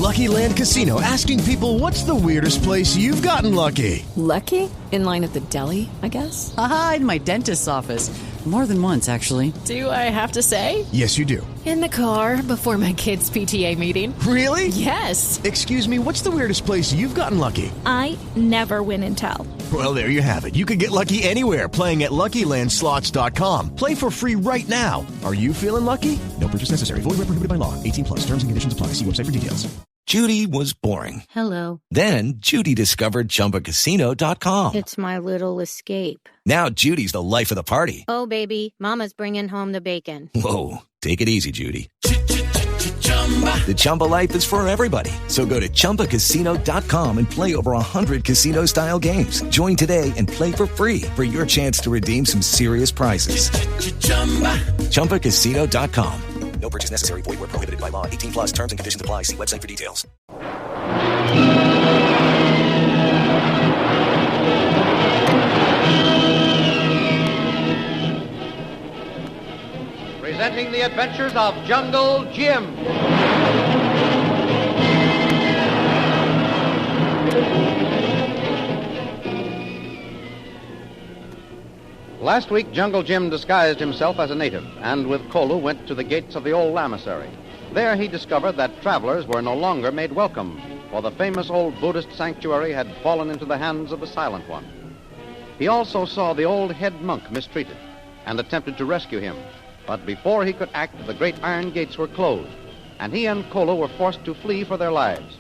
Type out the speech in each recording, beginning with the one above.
Lucky Land Casino, asking people, what's the weirdest place you've gotten lucky? Lucky? In line at the deli, I guess? Aha, in my dentist's office. More than once, actually. Do I have to say? Yes, you do. In the car before my kids' PTA meeting. Really? Yes. Excuse me, what's the weirdest place you've gotten lucky? I never win and tell. Well, there you have it. You can get lucky anywhere, playing at LuckyLandSlots.com. Play for free right now. Are you feeling lucky? No purchase necessary. Void where prohibited by law. 18 plus. Terms and conditions apply. See website for details. Judy was boring. Hello. Then Judy discovered ChumbaCasino.com. It's my little escape. Now Judy's the life of the party. Oh, baby, mama's bringing home the bacon. Whoa, take it easy, Judy. The Chumba life is for everybody. So go to ChumbaCasino.com and play over 100 casino-style games. Join today and play for free for your chance to redeem some serious prizes. ChumbaCasino.com. No purchase necessary. Void where prohibited by law. 18 plus. Terms and conditions apply. See website for details. Presenting the adventures of Jungle Jim. Last week, Jungle Jim disguised himself as a native and with Kolu went to the gates of the old lamasery. There he discovered that travelers were no longer made welcome, for the famous old Buddhist sanctuary had fallen into the hands of the Silent One. He also saw the old head monk mistreated and attempted to rescue him. But before he could act, the great iron gates were closed, and he and Kolu were forced to flee for their lives.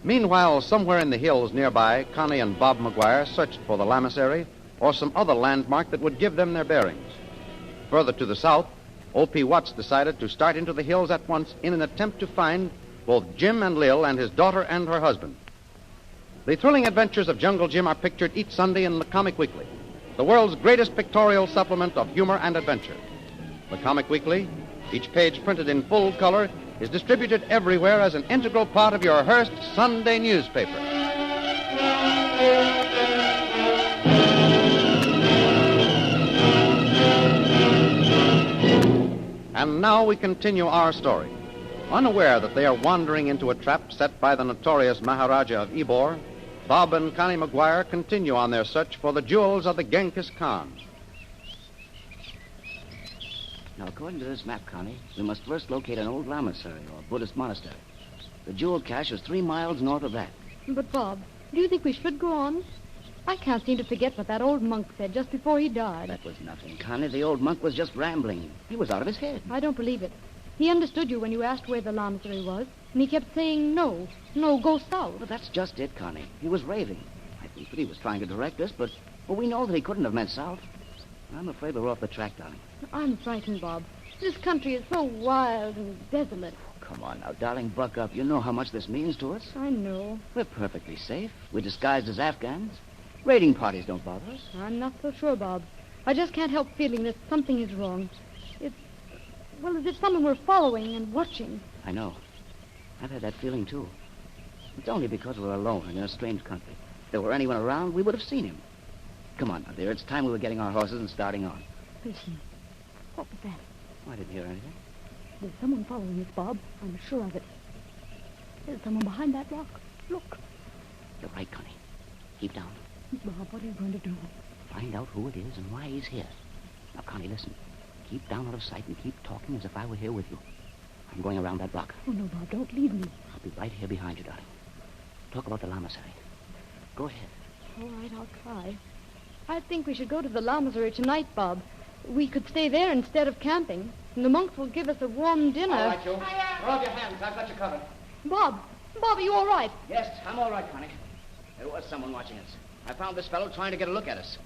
Meanwhile, somewhere in the hills nearby, Connie and Bob McGuire searched for the lamasery or some other landmark that would give them their bearings. Further to the south, O.P. Watts decided to start into the hills at once in an attempt to find both Jim and Lil and his daughter and her husband. The thrilling adventures of Jungle Jim are pictured each Sunday in the Comic Weekly, the world's greatest pictorial supplement of humor and adventure. The Comic Weekly, each page printed in full color, is distributed everywhere as an integral part of your Hearst Sunday newspaper. And now we continue our story. Unaware that they are wandering into a trap set by the notorious Maharaja of Ybor, Bob and Connie McGuire continue on their search for the jewels of the Genghis Khan. Now, according to this map, Connie, we must first locate an old lamasery or Buddhist monastery. The jewel cache is 3 miles north of that. But, Bob, do you think we should go on? I can't seem to forget what that old monk said just before he died. That was nothing, Connie. The old monk was just rambling. He was out of his head. I don't believe it. He understood you when you asked where the lamasery was, and he kept saying, no, go south. Well, that's just it, Connie. He was raving. I think that he was trying to direct us, but we know that he couldn't have meant south. I'm afraid we're off the track, darling. I'm frightened, Bob. This country is so wild and desolate. Come on now, darling, buck up. You know how much this means to us. I know. We're perfectly safe. We're disguised as Afghans. Raiding parties don't bother us. I'm not so sure, Bob. I just can't help feeling that something is wrong. Well, as if someone were following and watching. I know. I've had that feeling, too. It's only because we're alone and in a strange country. If there were anyone around, we would have seen him. Come on now, dear. It's time we were getting our horses and starting on. Listen. What was that? Oh, I didn't hear anything. There's someone following us, Bob. I'm sure of it. There's someone behind that rock. Look. You're right, Connie. Keep down. Bob, what are you going to do? Find out who it is and why he's here. Now, Connie, listen. Keep down out of sight and keep talking as if I were here with you. I'm going around that block. Oh, no, Bob, don't leave me. I'll be right here behind you, darling. Talk about the lamasery. Go ahead. All right, I'll try. I think we should go to the lamasery tonight, Bob. We could stay there instead of camping. And the monks will give us a warm dinner. All right, you. Throw up your hands. I've got you covered. Bob, are you all right? Yes, I'm all right, Connie. There was someone watching us. I found this fellow trying to get a look at us.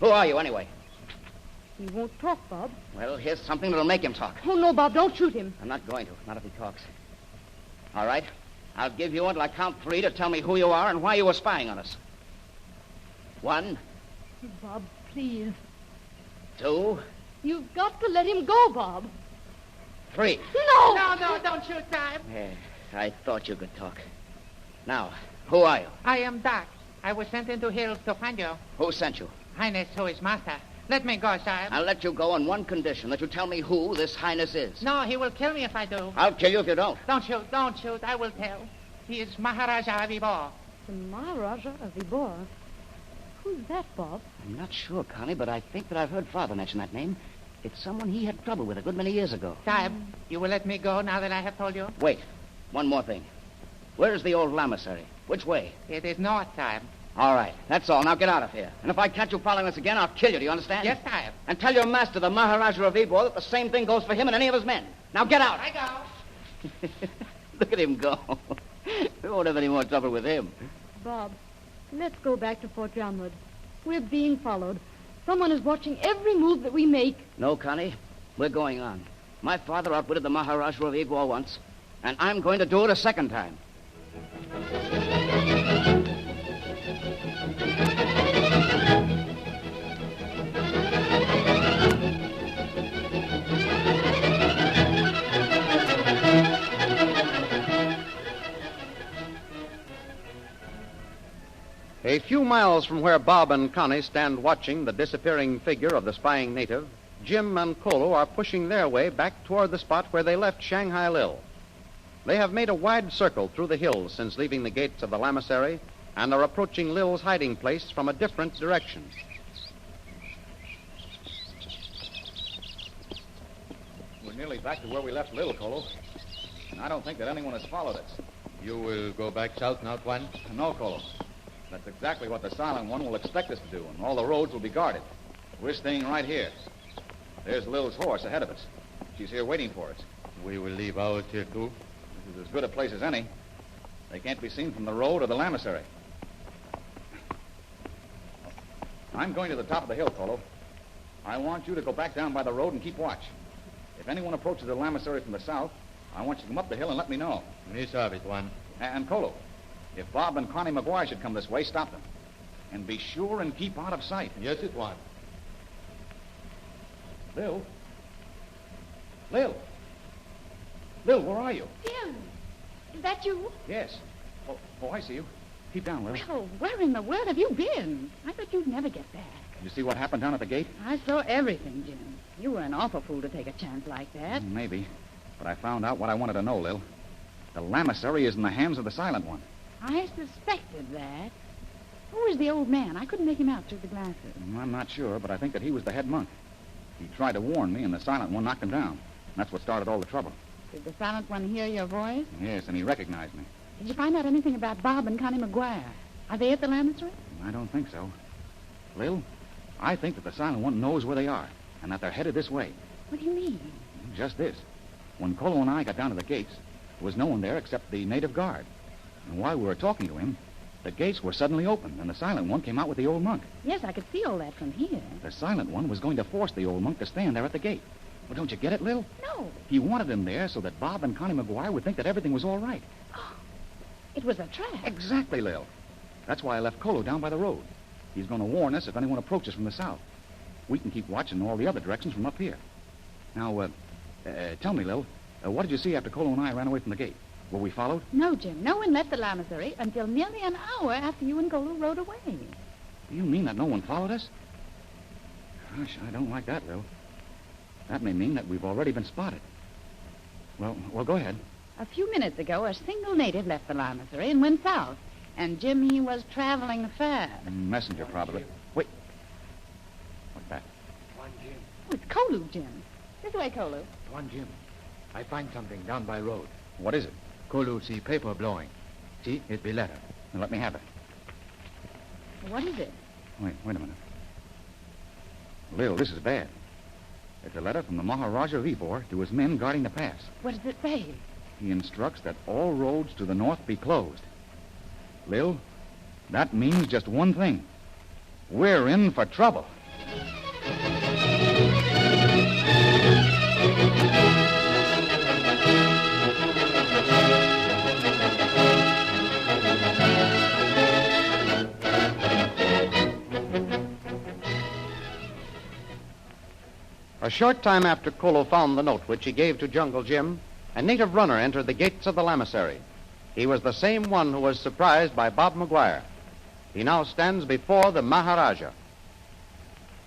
Who are you, anyway? He won't talk, Bob. Well, here's something that'll make him talk. Oh, no, Bob, don't shoot him. I'm not going to, not if he talks. All right. I'll give you until I count 3 to tell me who you are and why you were spying on us. 1. Bob, please. 2. You've got to let him go, Bob. 3. No! No, don't shoot, Time. Yeah, I thought you could talk. Now, who are you? I am Doc. I was sent into hills to find you. Who sent you? Highness, who is master. Let me go, Sahib. I'll let you go on one condition, that you tell me who this highness is. No, he will kill me if I do. I'll kill you if you don't. Don't shoot. I will tell. He is Maharaja of Vibor. The Maharaja of Vibor? Who's that, Bob? I'm not sure, Connie, but I think that I've heard Father mention that name. It's someone he had trouble with a good many years ago. Sahib, you will let me go now that I have told you? Wait. One more thing. Where's the old lamasery? Which way? It is north, Sahib. All right. That's all. Now get out of here. And if I catch you following us again, I'll kill you. Do you understand? Yes, Sahib. And tell your master, the Maharaja of Vibor, that the same thing goes for him and any of his men. Now get out. I go. Look at him go. We won't have any more trouble with him. Bob, let's go back to Fort Yarmouth. We're being followed. Someone is watching every move that we make. No, Connie. We're going on. My father outwitted the Maharaja of Vibor once, and I'm going to do it a second time. A few miles from where Bob and Connie stand watching the disappearing figure of the spying native, Jim and Kolu are pushing their way back toward the spot where they left Shanghai Lil. They have made a wide circle through the hills since leaving the gates of the lamasery and are approaching Lil's hiding place from a different direction. We're nearly back to where we left Lil, Kolu. And I don't think that anyone has followed us. You will go back south now, Tuan? No, Kolu. That's exactly what the Silent One will expect us to do, and all the roads will be guarded. We're staying right here. There's Lil's horse ahead of us. She's here waiting for us. We will leave ours here, too. This is as good a place as any. They can't be seen from the road or the lamasery. I'm going to the top of the hill, Kolu. I want you to go back down by the road and keep watch. If anyone approaches the lamasery from the south, I want you to come up the hill and let me know. Me sabe, Tuan. And Kolu, if Bob and Connie McGuire should come this way, stop them. And be sure and keep out of sight. Yes, Tuan. Lil? Lil? Lil, where are you? Jim, is that you? Yes. Oh, I see you. Keep down, Lil. Well, where in the world have you been? I thought you'd never get back. You see what happened down at the gate? I saw everything, Jim. You were an awful fool to take a chance like that. Maybe. But I found out what I wanted to know, Lil. The lamasery is in the hands of the Silent One. I suspected that. Who was the old man? I couldn't make him out through the glasses. I'm not sure, but I think that he was the head monk. He tried to warn me, and the Silent One knocked him down. That's what started all the trouble. Did the Silent One hear your voice? Yes, and he recognized me. Did you find out anything about Bob and Connie McGuire? Are they at the lamasery? I don't think so. Lil, I think that the Silent One knows where they are, and that they're headed this way. What do you mean? Just this. When Kolu and I got down to the gates, there was no one there except the native guard. And while we were talking to him, the gates were suddenly opened, and the Silent One came out with the old monk. Yes, I could see all that from here. The Silent One was going to force the old monk to stand there at the gate. Well, don't you get it, Lil? No. He wanted him there so that Bob and Connie McGuire would think that everything was all right. Oh, it was a trap. Exactly, Lil. That's why I left Kolu down by the road. He's going to warn us if anyone approaches from the south. We can keep watching all the other directions from up here. Now, tell me, Lil, what did you see after Kolu and I ran away from the gate? Were we followed? No, Jim. No one left the lamasery until nearly an hour after you and Kolu rode away. You mean that no one followed us? Gosh, I don't like that, Lil. That may mean that we've already been spotted. Well, go ahead. A few minutes ago, a single native left the lamasery and went south. And Jim, he was traveling fast. Messenger, probably. Wait. What's that? Tuan Jim. Oh, it's Kolu, Jim. This way, Kolu. Tuan Jim, I find something down by road. What is it? Kolu see paper blowing. See, it be letter. Now, let me have it. What is it? Wait a minute. Lil, this is bad. It's a letter from the Maharaja of Vibor to his men guarding the pass. What does it say? He instructs that all roads to the north be closed. Lil, that means just one thing. We're in for trouble. A short time after Kolu found the note which he gave to Jungle Jim, a native runner entered the gates of the lamasery. He was the same one who was surprised by Bob McGuire. He now stands before the Maharaja.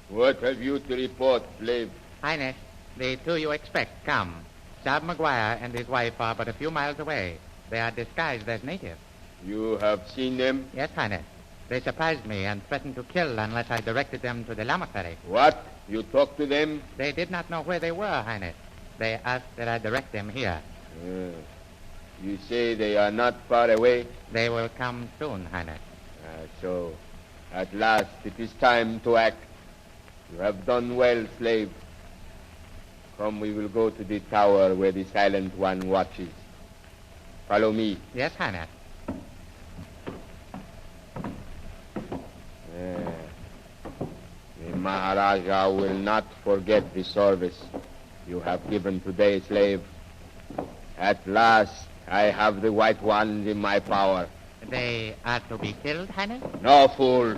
What have you to report, slave? Highness, the two you expect come. Sab Maguire and his wife are but a few miles away. They are disguised as natives. You have seen them? Yes, Highness. They surprised me and threatened to kill unless I directed them to the lamasery. What? You talked to them? They did not know where they were, Highness. They asked that I direct them here. You say they are not far away? They will come soon, Highness. So, at last, it is time to act. You have done well, slave. Come, we will go to the tower where the Silent One watches. Follow me. Yes, Highness. The Maharaja will not forget the service you have given today, slave. At last, I have the White Ones in my power. They are to be killed, Highness? No, fool.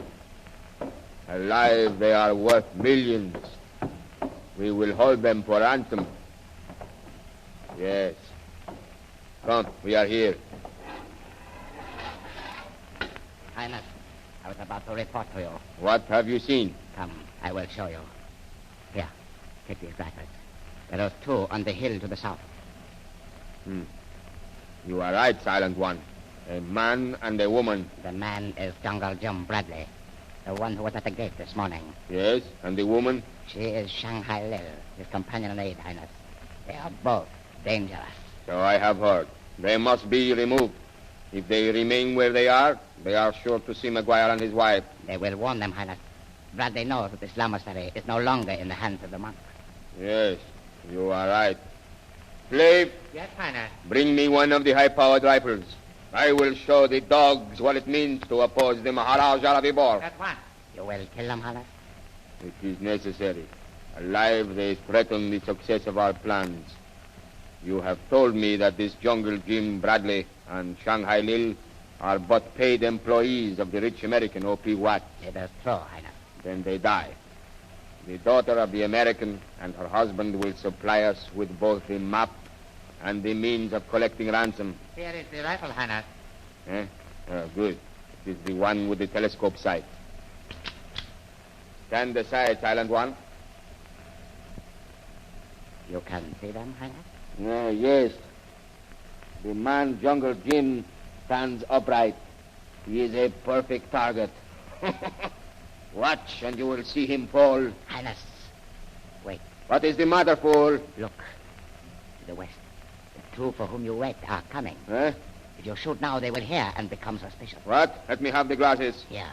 Alive, they are worth millions. We will hold them for ransom. Yes. Come, we are here. Highness, I was about to report to you. What have you seen? Come, I will show you. Here, take these rifles. There are two on the hill to the south. You are right, Silent One. A man and a woman. The man is Jungle Jim Bradley, the one who was at the gate this morning. Yes, and the woman? She is Shanghai Lil, his companion in aid, Highness. They are both dangerous. So I have heard. They must be removed. If they remain where they are sure to see Maguire and his wife. They will warn them, Highness. Bradley knows that this lamasery is no longer in the hands of the monks. Yes, you are right. Slave. Yes, Highness. Bring me one of the high-powered rifles. I will show the dogs what it means to oppose the Maharaja Vibor. At once. You will kill them, Highness? It is necessary. Alive, they threaten the success of our plans. You have told me that this Jungle Jim Bradley and Shanghai Lil are but paid employees of the rich American O.P. Watt. It is true, Highness. Then they die. The daughter of the American and her husband will supply us with both the map and the means of collecting ransom. Here is the rifle, Highness. Good. It is the one with the telescope sight. Stand aside, Silent One. You can see them, Highness? Yes. The man, Jungle Jim, stands upright. He is a perfect target. Watch, and you will see him fall. Highness, wait. What is the matter, fool? Look, to the west. The two for whom you wait are coming. Huh? If you shoot now, they will hear and become suspicious. What? Let me have the glasses. Here.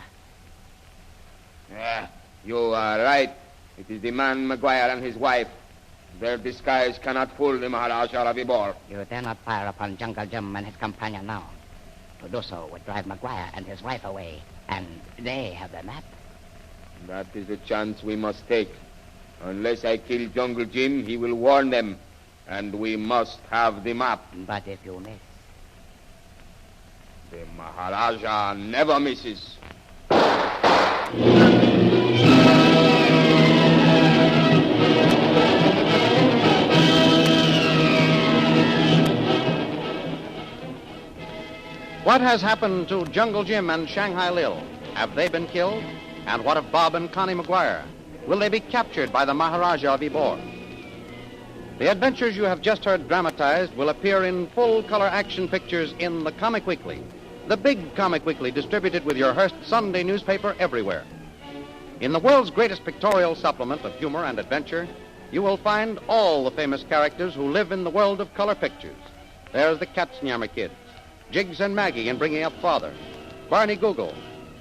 You are right. It is the man, Maguire, and his wife. Their disguise cannot fool the Maharaja Vibor. You dare not fire upon Jungle Jim and his companion now. To do so would drive Maguire and his wife away. And they have the map. That is the chance we must take. Unless I kill Jungle Jim, he will warn them. And we must have the map. But if you miss? The Maharaja never misses. What has happened to Jungle Jim and Shanghai Lil? Have they been killed? And what of Bob and Connie Maguire? Will they be captured by the Maharaja of Ybor? The adventures you have just heard dramatized will appear in full-color action pictures in the Comic Weekly, the big Comic Weekly distributed with your Hearst Sunday newspaper everywhere. In the world's greatest pictorial supplement of humor and adventure, you will find all the famous characters who live in the world of color pictures. There's the Katzenjammer Kids, Jiggs and Maggie in Bringing Up Father, Barney Google,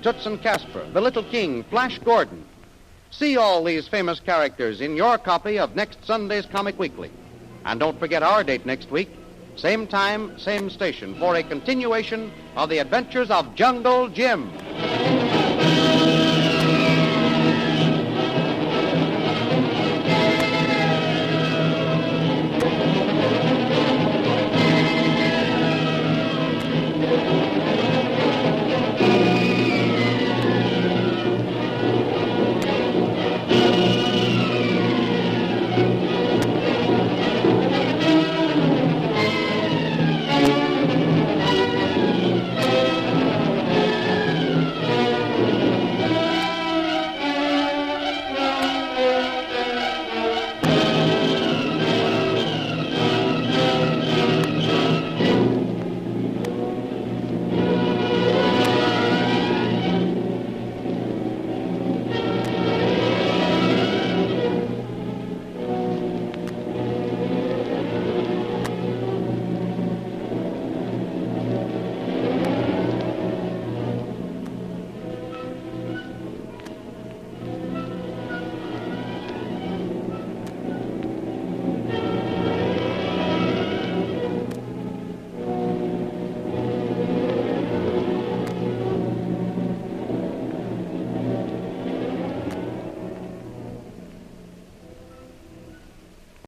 Toots and Casper, The Little King, Flash Gordon. See all these famous characters in your copy of next Sunday's Comic Weekly. And don't forget our date next week, same time, same station, for a continuation of the adventures of Jungle Jim.